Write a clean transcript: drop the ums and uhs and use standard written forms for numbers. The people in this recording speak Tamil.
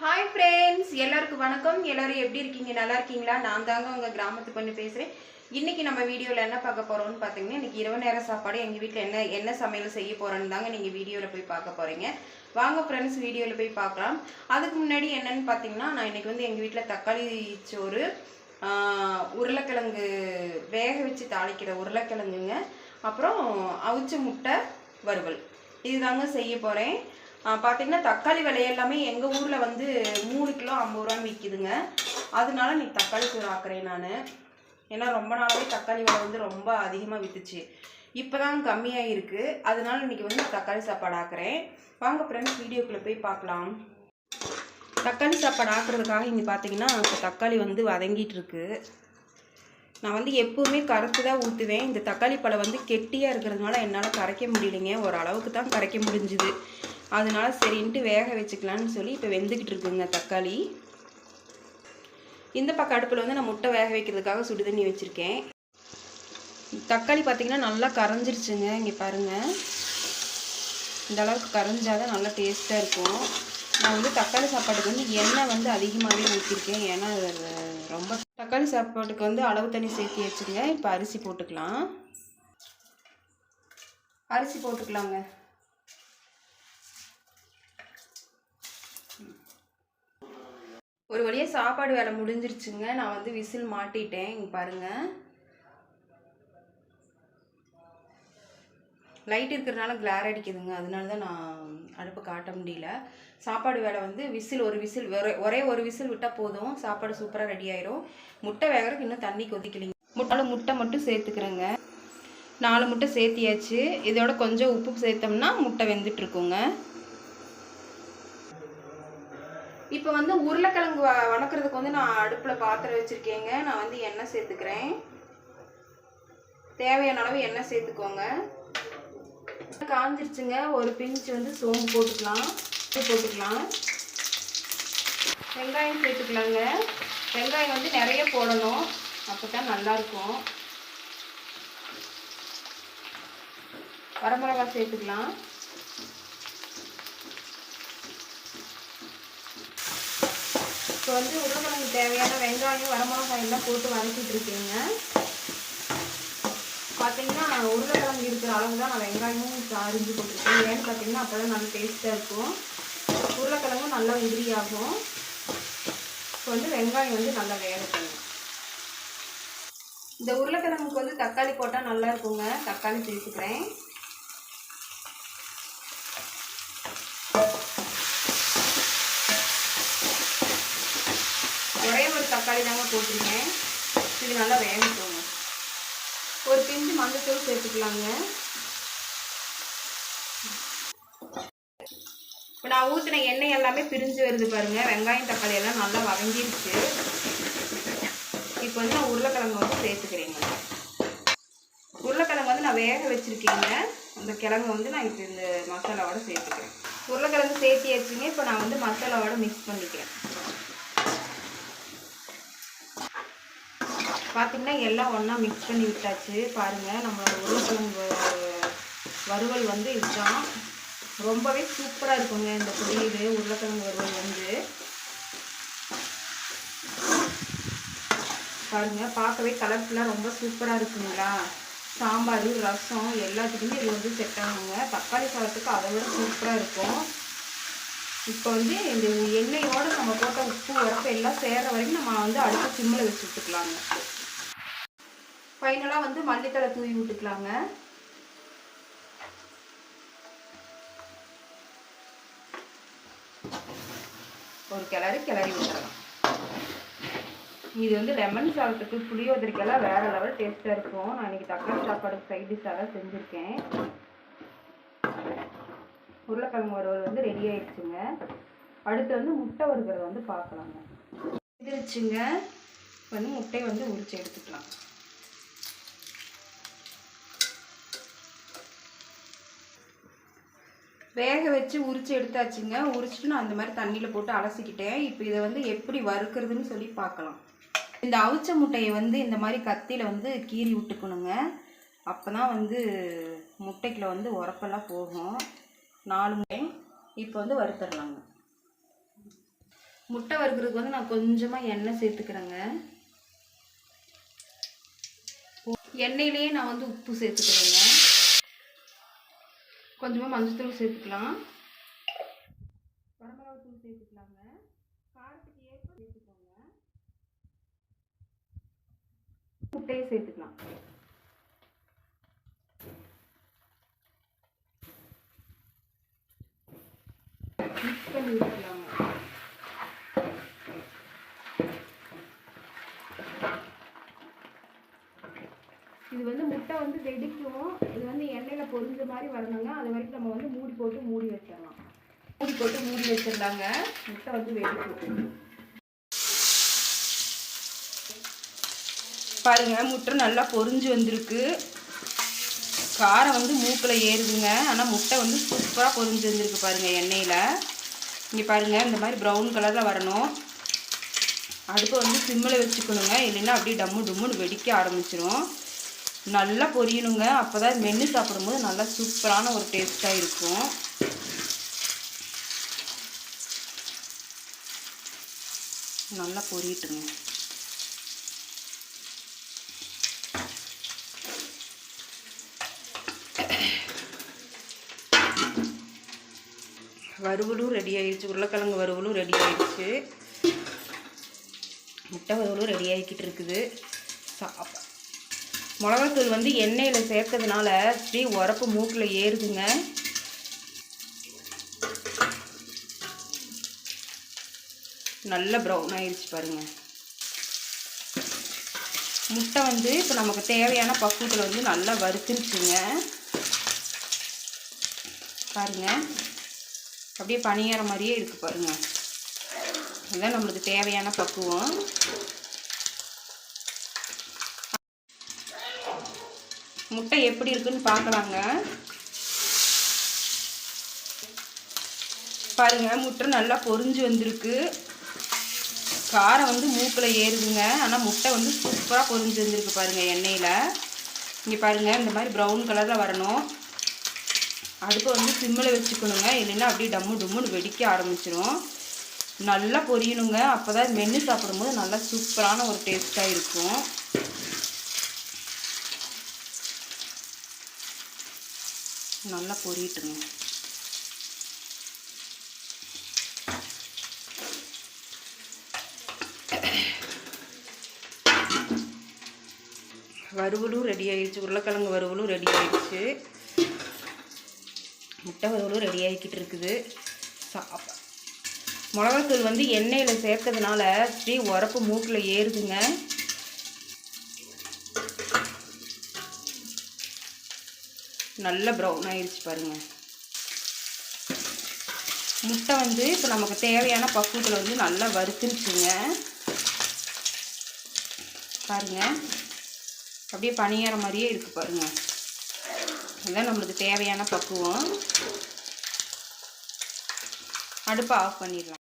ஹாய் ஃப்ரெண்ட்ஸ், எல்லாருக்கும் வணக்கம். எல்லாரும் எப்படி இருக்கீங்க? நல்லா இருக்கீங்களா? நான் தாங்க உங்கள் கிராமத்து பண்ணி பேசுகிறேன். இன்றைக்கி நம்ம வீடியோவில் என்ன பார்க்க போகிறோம்னு பார்த்தீங்கன்னா, இன்றைக்கி இரவு நேர சாப்பாடு எங்கள் வீட்டில் என்ன சமையல் செய்ய போகிறோன்னு தாங்க நீங்கள் வீடியோவில் போய் பார்க்க போகிறீங்க. வாங்க ஃப்ரெண்ட்ஸ், வீடியோவில் போய் பார்க்கலாம். அதுக்கு முன்னாடி என்னென்னு பார்த்தீங்கன்னா, நான் இன்றைக்கி வந்து எங்கள் வீட்டில் தக்காளி சோறு, உருளைக்கிழங்கு வேக வச்சு தாளிக்கிற உருளைக்கிழங்குங்க, அப்புறம் அவிச்ச முட்டை வறுவல் இதுதாங்க செய்ய போகிறேன். பார்த்தீங்கன்னா தக்காளி விலை எல்லாமே எங்கள் ஊரில் வந்து 3 கிலோ 50 ரூபான்னு விற்கிதுங்க. அதனால நீ தக்காளி சோறு ஆக்குறேன் நான். ஏன்னா ரொம்ப நாளாகவே தக்காளி விலை வந்து ரொம்ப அதிகமாக விற்றுச்சு. இப்போ தான் கம்மியாக இருக்குது. அதனால இன்றைக்கி வந்து தக்காளி சாப்பாடு ஆக்குறேன். வாங்க ஃப்ரெண்ட்ஸ், வீடியோக்குள்ளே போய் பார்க்கலாம். தக்காளி சாப்பாடு ஆக்குறதுக்காக இங்கே பார்த்தீங்கன்னா தக்காளி வந்து வதங்கிட்டு இருக்கு. நான் வந்து எப்போவுமே கரைச்சி தான் ஊற்றுவேன். இந்த தக்காளி பழம் வந்து கெட்டியாக இருக்கிறதுனால என்னால் கரைக்க முடியலைங்க. ஒரு அளவுக்கு தான் கரைக்க முடிஞ்சுது. அதனால சரின்ட்டு வேக வச்சுக்கலான்னு சொல்லி இப்போ வெந்துக்கிட்டு இருக்குங்க தக்காளி. இந்த பக்கம் அடுப்பில் வந்து நான் முட்டை வேக வைக்கிறதுக்காக சுடு தண்ணி வச்சுருக்கேன். தக்காளி பார்த்திங்கன்னா நல்லா கரைஞ்சிருச்சுங்க. இங்கே பாருங்கள், இந்த அளவுக்கு கரைஞ்சாதான் நல்லா டேஸ்ட்டாக இருக்கும். நான் வந்து தக்காளி சாப்பாட்டுக்கு வந்து எண்ணெய் வந்து அதிகமாகவே ஊற்றிருக்கேன். ஏன்னா ரொம்ப தக்காளி சாப்பாட்டுக்கு வந்து அளவு தண்ணி சேர்த்து வச்சுருங்க. இப்போ அரிசி போட்டுக்கலாங்க. ஒரு வழியாக சாப்பாடு வேலை முடிஞ்சிருச்சுங்க. நான் வந்து விசில் மாட்டிட்டேன். இங்கே பாருங்கள், லைட் இருக்கிறதுனால கிளார் அடிக்குதுங்க. அதனால தான் நான் அடுப்பை காட்ட முடியல. சாப்பாடு வேலை வந்து ஒரே ஒரு விசில் விட்டால் போதும், சாப்பாடு சூப்பராக ரெடி ஆயிரும். முட்டை வேகிறதுக்கு இன்னும் தண்ணி கொதிக்கலைங்க. முட்டை மட்டும் சேர்த்துக்கிறேங்க. 4 முட்டை சேர்த்தியாச்சு. இதோட கொஞ்சம் உப்பு சேர்த்தோம்னா முட்டை வெந்துட்டுருக்குங்க. இப்போ வந்து உருளைக்கிழங்கு வணக்கிறதுக்கு வந்து நான் அடுப்பில் பாத்திரம் வச்சுருக்கேங்க. நான் வந்து எண்ணெய் சேர்த்துக்கிறேன். தேவையான அளவு எண்ணெய் சேர்த்துக்கோங்க. காஞ்சிருச்சுங்க. ஒரு பிஞ்சு வந்து சோம்பு போட்டுக்கலாம். வெங்காயம் சேர்த்துக்கலாங்க. வெங்காயம் வந்து நிறைய போடணும், அப்போ தான் நல்லாயிருக்கும். வரமிளகாய் சேர்த்துக்கலாம். இப்போ வந்து உருளைக்கிழங்கு தேவையான வெங்காயம் வரமிளகாய் எல்லாம் போட்டு வதக்கிட்டு இருக்கேங்க. பார்த்தீங்கன்னா உருளைக்கிழங்கு இருக்கிற அளவு தான் நான் வெங்காயமும் அரிஞ்சு போட்டிருக்கேன். ஏன்னு பார்த்தீங்கன்னா அப்போ தான் நல்லா டேஸ்ட்டாக இருக்கும். உருளைக்கிழங்கும் நல்லா உதிரியாகும். இப்போ வந்து வெங்காயம் வந்து நல்லா வேகட்டும். இந்த உருளைக்கிழங்குக்கு வந்து தக்காளி போட்டால் நல்லா இருக்குங்க. தக்காளி சேர்த்துக்கிறேன். ஒரே ஒரு தக்காளி தாங்க போட்டிருக்கேன். இது நல்லா வேகட்டும். ஒரு பிஞ்சு மஞ்சத்தூள் சேர்த்துக்கலாங்க. இப்போ நான் ஊற்றின எண்ணெய் எல்லாமே பிரிஞ்சு வருது பாருங்கள். வெங்காயம் தக்காளி எல்லாம் நல்லா வதங்கிடுச்சு. இப்போ வந்து நான் உருளைக்கிழங்கு வந்து சேர்த்துக்கிறேங்க. உருளைக்கிழங்கு வந்து நான் வேக வச்சுருக்கேங்க. அந்த கிழங்கு வந்து நான் இப்போ இந்த மசாலாவோட சேர்த்துக்கிறேன். உருளைக்கிழங்கு சேர்த்தியாச்சுங்க. இப்போ நான் வந்து மசாலாவோட மிக்ஸ் பண்ணிக்கிறேன். பார்த்திங்கன்னா எல்லாம் ஒன்றா மிக்ஸ் பண்ணி விட்டாச்சு. பாருங்கள், நம்மளோட உருளைக்கிழங்கு வறுவல் வந்து இதுதான். ரொம்பவே சூப்பராக இருக்குங்க இந்த பொரியல். உருளைக்கிழங்கு வறுவல் வந்து பாருங்கள், பார்க்கவே கலர்ஃபுல்லாக ரொம்ப சூப்பராக இருக்குங்களா. சாம்பார், ரசம் எல்லாத்துக்குமே இது வந்து செட் ஆகுங்க. தக்காளி சாதத்துக்கு அதை விட சூப்பராக இருக்கும். இப்போ வந்து இந்த எண்ணெயோடு நம்ம போட்ட உப்பு உரப்பு எல்லாம் சேர்கிற வரைக்கும் நம்ம வந்து அடுத்த சிம்மில் வச்சு விட்டுக்கலாங்க. ஃபைனலாக வந்து மல்லித்தலை தூவி விட்டுக்கலாங்க. ஒரு கிளறி விட்டுறலாம். இது வந்து லெமன் சாதத்துக்கு புளியோதரைக்கெல்லாம் வேறு லெவல் டேஸ்ட்டாக இருக்கும். நான் இன்றைக்கி தக்காளி சாப்பாடு சைட் டிஷ்ஷாக செஞ்சுருக்கேன். உருளைக்கிழங்கு வறுவல் வந்து ரெடி ஆயிடுச்சுங்க. அடுத்து வந்து முட்டை வறுக்கிறது வந்து பார்க்கலாங்க. இது வச்சுங்க வந்து முட்டையை வந்து உரிச்சு எடுத்துக்கலாம். வேக வச்சு உரிச்சு எடுத்தாச்சுங்க. உரிச்சிட்டு நான் அந்த மாதிரி தண்ணியில் போட்டு அலசிக்கிட்டேன். இப்போ இதை வந்து எப்படி வறுக்கிறதுன்னு சொல்லி பார்க்கலாம். இந்த அவிச்ச முட்டையை வந்து இந்த மாதிரி கத்தியில் வந்து கீறி விட்டுக்கணுங்க. அப்போ தான் வந்து முட்டைக்குள்ள வந்து உரப்பெல்லாம் போகும். 4 முட்டை இப்போ வந்து வறுத்துடலாங்க. முட்டை வறுக்கிறதுக்கு வந்து நான் கொஞ்சமாக எண்ணெய் சேர்த்துக்கிறேங்க. எண்ணெயிலேயே நான் வந்து உப்பு சேர்த்துக்கிறேங்க. கொஞ்சமாக மஞ்சள்தூள் சேர்த்துக்கலாம். வரமிளகாய் தூள் சேர்த்துக்கலாங்க. காரத்துக்கு ஏற்ப சேர்த்துக்கோங்க. முட்டையை சேர்த்துக்கலாம். மிக்ஸ் பண்ணி விட்டுக்கலாங்க. இது வந்து முட்டை வந்து வெடிக்கும். இது வந்து எண்ணெயில் பொரிஞ்ச மாதிரி வரணுங்க. அது வரைக்கும் நம்ம வந்து மூடி போட்டு மூடி வச்சிடலாம். மூடி வச்சிடலாங்க. முட்டை வந்து வெடிக்கும். பாருங்க, முட்டை நல்லா பொரிஞ்சு வந்திருக்கு. காரம் வந்து மூக்கில் ஏறுதுங்க. ஆனால் முட்டை வந்து சூப்பராக பொரிஞ்சு வந்திருக்கு பாருங்கள் எண்ணெயில். இங்கே பாருங்கள், இந்த மாதிரி ப்ரௌன் கலரில் வரணும். அடுப்பை வந்து சிம்மில் வச்சுக்கணுங்க. இல்லைன்னா அப்படியே டம்மு டும்முன்னு வெடிக்க ஆரம்பிச்சிடும். நல்லா பொரியணுங்க. அப்போ தான் மென்று சாப்பிடும்போது நல்லா சூப்பரான ஒரு டேஸ்ட்டாக இருக்கும். நல்லா பொரியட்டுங்க. வறுவலும் ரெடி ஆயிடுச்சு. உருளைக்கிழங்கு வறுவலும் ரெடி ஆயிடுச்சு. முட்டை வறுவலும் ரெடி ஆகிக்கிட்டு இருக்குது. மிளகாத்தூள் வந்து எண்ணெயில் சேர்த்ததுனால அப்படியே உரப்பு மூக்கில் ஏறுதுங்க. நல்ல ப்ரௌன் ஆயிடுச்சு பாருங்கள். முட்டை வந்து இப்போ நமக்கு தேவையான பக்குவத்தில் வந்து நல்லா வறுத்துருச்சுங்க. பாருங்கள், அப்படியே பணியார மாதிரியே இருக்குது பாருங்கள். அதுதான் நம்மளுக்கு தேவையான பக்குவம். முட்டை எப்படி இருக்குன்னு பார்க்கலாங்க. பாருங்க, முட்டை நல்லா பொரிஞ்சு வந்திருக்கு. காரம் வந்து மூக்கில் ஏறுதுங்க. ஆனால் முட்டை வந்து சூப்பராக பொரிஞ்சு வந்திருக்கு பாருங்கள் எண்ணெயில். இங்கே பாருங்கள், இந்த மாதிரி ப்ரௌன் கலரில் வரணும். அடுப்பை வந்து சிம்மில் வச்சுக்கணுங்க. இல்லைன்னா அப்படியே டம்மு டும்முன்னு வெடிக்க ஆரம்பிச்சிடும். நல்லா பொரியணுங்க. அப்போ தான் மென்று சாப்பிடும்போது நல்லா சூப்பரான ஒரு டேஸ்ட்டாக இருக்கும். நல்லா பொரியட்டுங்க. வறுவலும் ரெடி ஆயிடுச்சு. உருளைக்கிழங்கு வறுவலும் ரெடி ஆயிடுச்சு. முட்டை வறுவலும் ரெடி ஆகிக்கிட்டு இருக்குது. மிளகாத்தூள் வந்து எண்ணெயில் சேர்த்ததுனால அப்படியே உரப்பு மூக்கில் ஏறுதுங்க. நல்ல ப்ரௌன் ஆயிடுச்சு பாருங்கள். முட்டை வந்து இப்போ நமக்கு தேவையான பக்குவத்தில் வந்து நல்லா வறுத்துருச்சுங்க. பாருங்கள், அப்படியே பணியார மாதிரியே இருக்குது பாருங்கள். இதுதான் நம்மளுக்கு தேவையான பக்குவம். அடுப்பை ஆஃப் பண்ணிடலாம்.